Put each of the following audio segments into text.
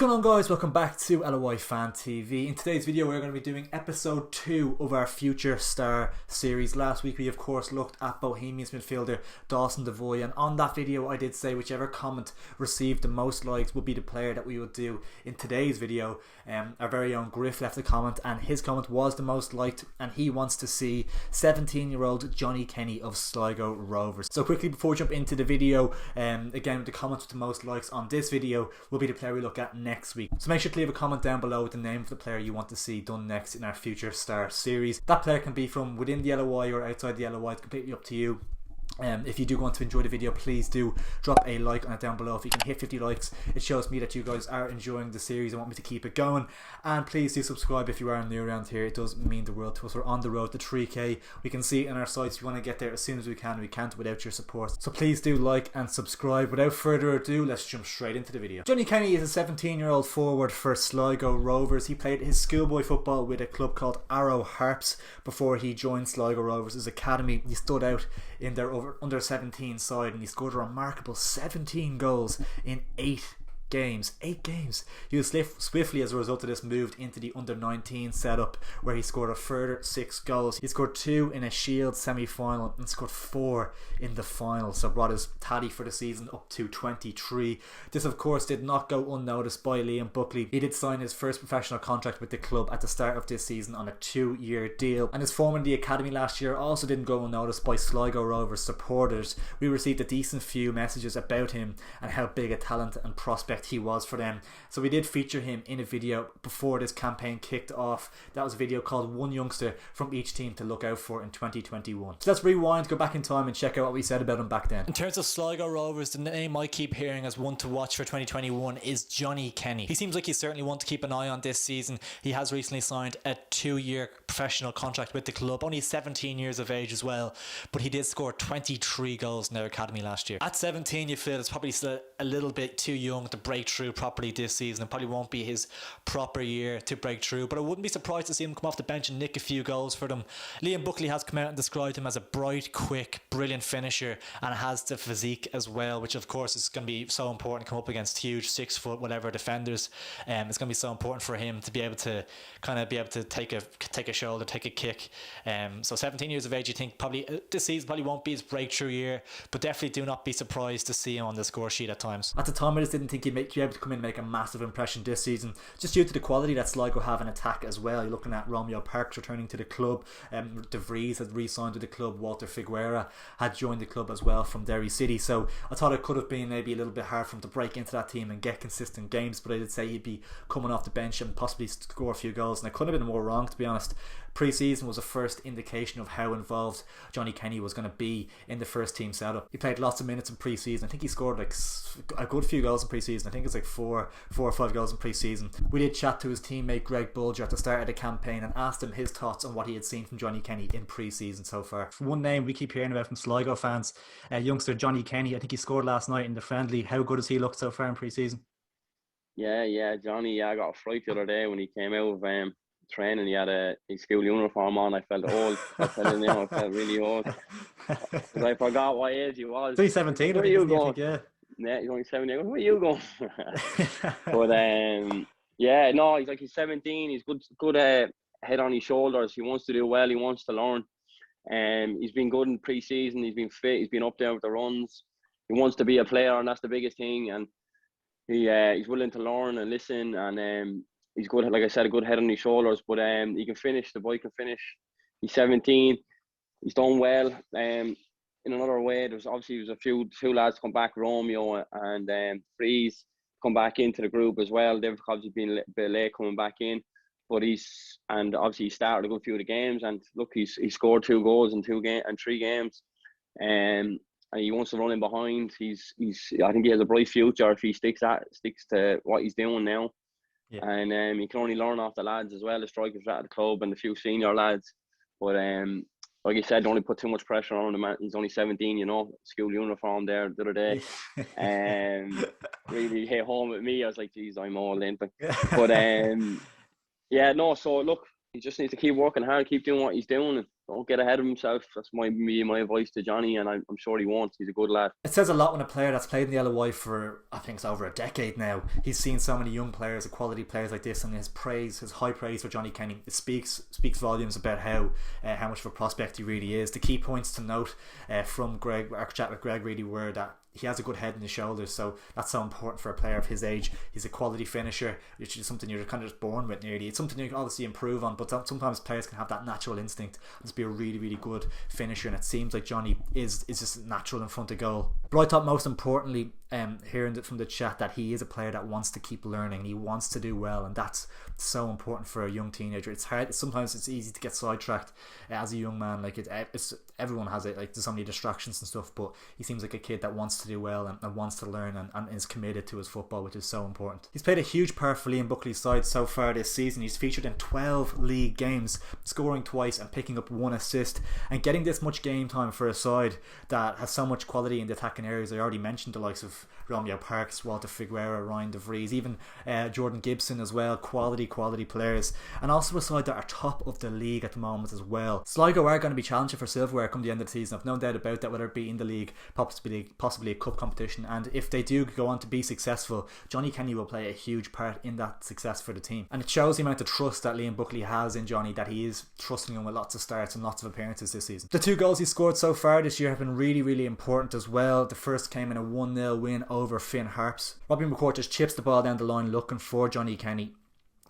going on, guys? Welcome back to LOI Fan TV. In today's video we're going to be doing episode 2 of our Future Star series. Last week we of course looked at Bohemians midfielder Dawson Devoy, and on that video I did say whichever comment received the most likes would be the player that we would do in today's video. Our very own Griff left a comment and his comment was the most liked, and he wants to see 17-year-old Johnny Kenny of Sligo Rovers. So quickly before we jump into the video, again the comments with the most likes on this video will be the player we look at next week. So make sure to leave a comment down below with the name of the player you want to see done next in our Future Star series. That player can be from within the LOI or outside the LOI. It's completely up to you. If you do want to enjoy the video, please do drop a like on it down below. If you can hit 50 likes, it shows me that you guys are enjoying the series and want me to keep it going. And please do subscribe if you are new around here. It does mean the world to us. We're on the road to 3k. We can see it in our sites. If you want to get there as soon as we can, we can't without your support. So please do like and subscribe. Without further ado, let's jump straight into the video. Johnny Kenny is a 17-year-old forward for Sligo Rovers. He played his schoolboy football with a club called Arrow Harps before he joined Sligo Rovers' academy. He stood out in their under 17 side and he scored a remarkable 17 goals in 8 games. He was swiftly, as a result of this, moved into the under 19 setup where he scored a further 6 goals. He scored 2 in a Shield semi-final and scored 4 in the final, so brought his tally for the season up to 23. This of course did not go unnoticed by Liam Buckley. He did sign his first professional contract with the club at the start of this season on a 2-year deal, and his form in the academy last year also didn't go unnoticed by Sligo Rovers supporters. We received a decent few messages about him and how big a talent and prospect he was for them, so we did feature him in a video before this campaign kicked off. That was a video called One Youngster from Each Team to Look Out For in 2021. So let's rewind, go back in time and check out what we said about him back then. In terms of Sligo Rovers, the name I keep hearing as one to watch for 2021 is Johnny Kenny. He seems like he's certainly one to keep an eye on this season. He has recently signed a 2-year professional contract with the club, only 17 years of age as well, but he did score 23 goals in their academy last year. At 17 you feel it's probably still a little bit too young to break through properly this season. It probably won't be his proper year to break through, but I wouldn't be surprised to see him come off the bench and nick a few goals for them. Liam Buckley has come out and described him as a bright, quick, brilliant finisher, and has the physique as well, which of course is going to be so important to come up against huge 6 foot whatever defenders. It's going to be so important for him to be able to take a shoulder, take a kick. So 17 years of age, you think probably this season probably won't be his breakthrough year, but definitely do not be surprised to see him on the score sheet at times. At the time I just didn't think he'd be able to come in and make a massive impression this season, just due to the quality that Sligo have in attack as well. You're looking at Romeo Parks returning to the club, De Vries had re-signed with the club, Walter Figueira had joined the club as well from Derry City, so I thought it could have been maybe a little bit hard for him to break into that team and get consistent games, but I did say he'd be coming off the bench and possibly score a few goals, and I couldn't have been more wrong, to be honest. Pre-season was the first indication of how involved Johnny Kenny was going to be in the first team setup. He played lots of minutes in pre-season. I think he scored like a good few goals in pre-season. I think it's like four or five goals in pre-season. We did chat to his teammate Greg Bulger at the start of the campaign and asked him his thoughts on what he had seen from Johnny Kenny in pre-season so far. One name we keep hearing about from Sligo fans, youngster Johnny Kenny. I think he scored last night in the friendly. How good has he looked so far in pre-season? Yeah, Johnny. I got a fright the other day when he came out of training. He had his school uniform on. I felt old. I felt really old. Because I forgot what age he was. He's 17. Where are you going? Yeah, he's only 17. Where are you going? But yeah, no, he's 17. He's good head on his shoulders. He wants to do well. He wants to learn. He's been good in pre-season. He's been fit. He's been up there with the runs. He wants to be a player, and that's the biggest thing. And he's willing to learn and listen, and he's good, like I said, a good head on his shoulders, but he can finish. The boy can finish. He's 17. He's done well. In another way, there's a few lads come back, Romeo and Freeze come back into the group as well. They've obviously been a bit late coming back in, but he started a good few of the games, and look, he scored 2 goals in 3 games. And he wants to run in behind. I think he has a bright future if he sticks to what he's doing now. Yeah. And he can only learn off the lads as well, the strikers at the club and the few senior lads. But like I said, don't only put too much pressure on him. He's only 17, school uniform there the other day. Really hit home with me. I was like, geez, I'm all in. But yeah, no, so look, he just needs to keep working hard, keep doing what he's doing. don't get ahead of himself. That's my advice to Johnny, and I'm sure he won't. He's a good lad. It says a lot when a player that's played in the LOI for, I think it's over a decade now, he's seen so many young players, quality players like this, and his high praise for Johnny Kenny, it speaks volumes about how much of a prospect he really is. The key points to note from Greg, our chat with Greg, really were that he has a good head and his shoulders, so that's so important for a player of his age. He's a quality finisher, which is something you're kind of just born with nearly. It's something you can obviously improve on, but sometimes players can have that natural instinct and just be a really, really good finisher, and it seems like Johnny is just natural in front of goal. But I thought most importantly, hearing from the chat, that he is a player that wants to keep learning, he wants to do well, and that's so important for a young teenager. It's hard, sometimes it's easy to get sidetracked as a young man, like it's everyone has it, like there's so many distractions and stuff, but he seems like a kid that wants to do well and wants to learn and is committed to his football, which is so important. He's played a huge part for Liam Buckley's side so far this season. He's featured in 12 league games, scoring twice and picking up 1 assist, and getting this much game time for a side that has so much quality in the attacking areas. I already mentioned the likes of Romeo Parks, Walter Figueroa, Ryan De Vries, even Jordan Gibson as well. Quality players, and also a side that are top of the league at the moment as well. Sligo are going to be challenging for silverware come the end of the season. I've no doubt about that, whether it be in the league, possibly a cup competition, and if they do go on to be successful, Johnny Kenny will play a huge part in that success for the team, and it shows the amount of trust that Liam Buckley has in Johnny, that he is trusting him with lots of starts and lots of appearances this season. The 2 goals he scored so far this year have been really, really important as well. The first came in a 1-0 win over Finn Harps. Robbie McCourt just chips the ball down the line looking for Johnny Kenny.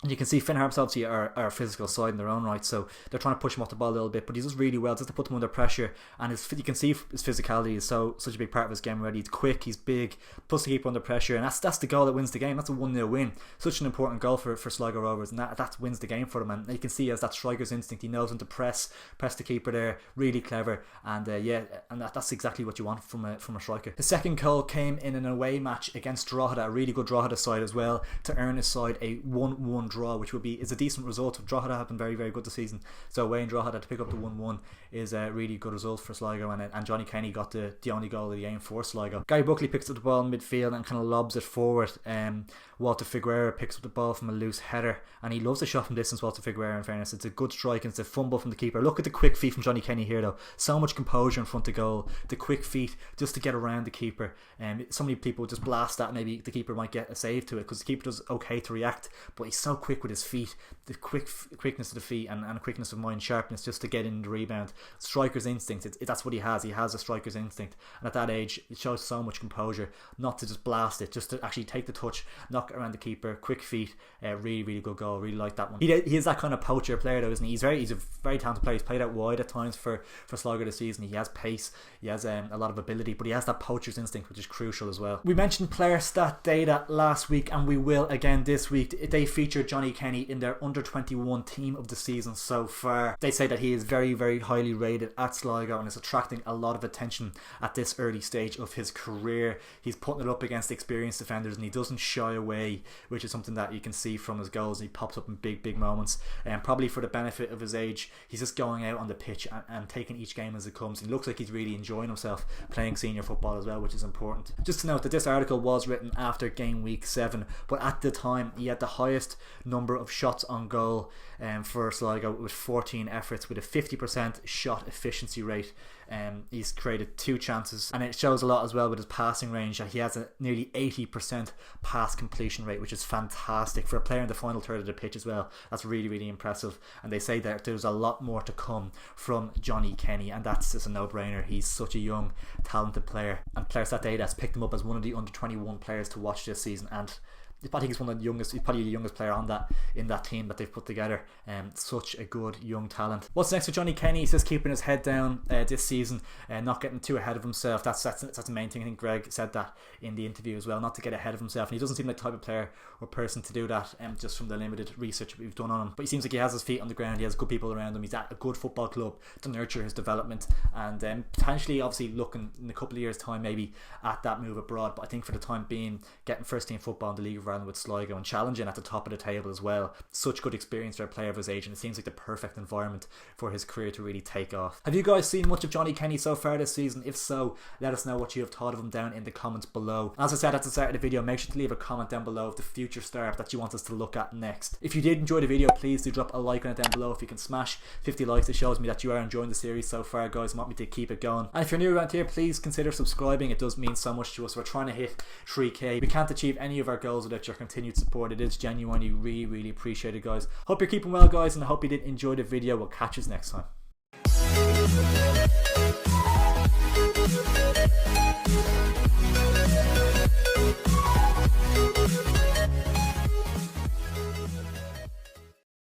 And you can see Finn Harps obviously are a physical side in their own right, so they're trying to push him off the ball a little bit, but he does really well just to put them under pressure, and you can see his physicality is such a big part of his game already. He's quick, he's big, plus to keep under pressure, and that's the goal that wins the game. That's a 1-0 win. Such an important goal for Sligo Rovers, and that wins the game for them. And you can see he has that striker's instinct. He knows when to press the keeper there, really clever, and that's exactly what you want from a striker. The second goal came in an away match against Drogheda, a really good Drogheda side as well, to earn his side a 1-1 draw, which is a decent result. Drogheda have been very, very good this season, so away in Drogheda to pick up the 1-1 is a really good result for Sligo, and Johnny Kenny got the only goal of the game for Sligo. Gary Buckley picks up the ball in midfield and kind of lobs it forward. Walter Figueroa picks up the ball from a loose header, and he loves a shot from distance, Walter Figueroa, in fairness. It's a good strike and it's a fumble from the keeper. Look at the quick feet from Johnny Kenny here though. So much composure in front of goal. The quick feet just to get around the keeper. So many people just blast that, maybe the keeper might get a save to it, because the keeper does okay to react, but he's so quick with his feet. The quickness of the feet and quickness of mind, sharpness just to get in the rebound. Striker's instinct, that's what he has. He has a striker's instinct, and at that age it shows so much composure not to just blast it, just to actually take the touch, knock it around the keeper, quick feet. Really, really good goal. Really like that one. He is that kind of poacher player though, isn't he? He's a very talented player. He's played out wide at times for Sligo this season. He has pace, he has a lot of ability, but he has that poacher's instinct, which is crucial as well. We mentioned PlayerStat Data last week, and we will again this week. They featured Johnny Kenny in their under 21 team of the season so far. They say that he is very, very highly rated at Sligo and is attracting a lot of attention at this early stage of his career. He's putting it up against experienced defenders, and he doesn't shy away, which is something that you can see from his goals. He pops up in big moments, and probably for the benefit of his age, he's just going out on the pitch and taking each game as it comes. He looks like he's really enjoying himself playing senior football as well, which is important. Just to note that this article was written after game week 7, but at the time he had the highest number of shots on goal for Sligo with 14 efforts with a 50% shot efficiency rate. He's created 2 chances, and it shows a lot as well with his passing range that he has a nearly 80% pass completion rate, which is fantastic for a player in the final third of the pitch as well. That's really, really impressive, and they say that there's a lot more to come from Johnny Kenny, and that's just a no-brainer. He's such a young, talented player, and PlayerStat Data has picked him up as one of the under 21 players to watch this season, and I think he's one of the youngest. He's probably the youngest player in that team that they've put together. Such a good young talent. What's next for Johnny Kenny? He's just keeping his head down this season, not getting too ahead of himself. That's the main thing. I think Greg said that in the interview as well, not to get ahead of himself. And he doesn't seem like the type of player or person to do that. Just from the limited research we've done on him, but he seems like he has his feet on the ground. He has good people around him. He's at a good football club to nurture his development, and potentially, obviously, looking in a couple of years' time maybe at that move abroad. But I think for the time being, getting first team football in the League of Ireland with Sligo and challenging at the top of the table as well. Such good experience for a player of his age, and it seems like the perfect environment for his career to really take off. Have you guys seen much of Johnny Kenny so far this season? If so, let us know what you have thought of him down in the comments below. As I said at the start of the video, make sure to leave a comment down below of the future star that you want us to look at next. If you did enjoy the video, please do drop a like on it down below. If you can smash 50 likes, it shows me that you are enjoying the series so far, guys, and want me to keep it going. And if you're new around here, please consider subscribing. It does mean so much to us. We're trying to hit 3k. We can't achieve any of our goals without your continued support. It is genuinely really appreciated, guys. Hope you're keeping well, guys, and I hope you did enjoy the video. We'll catch you next time.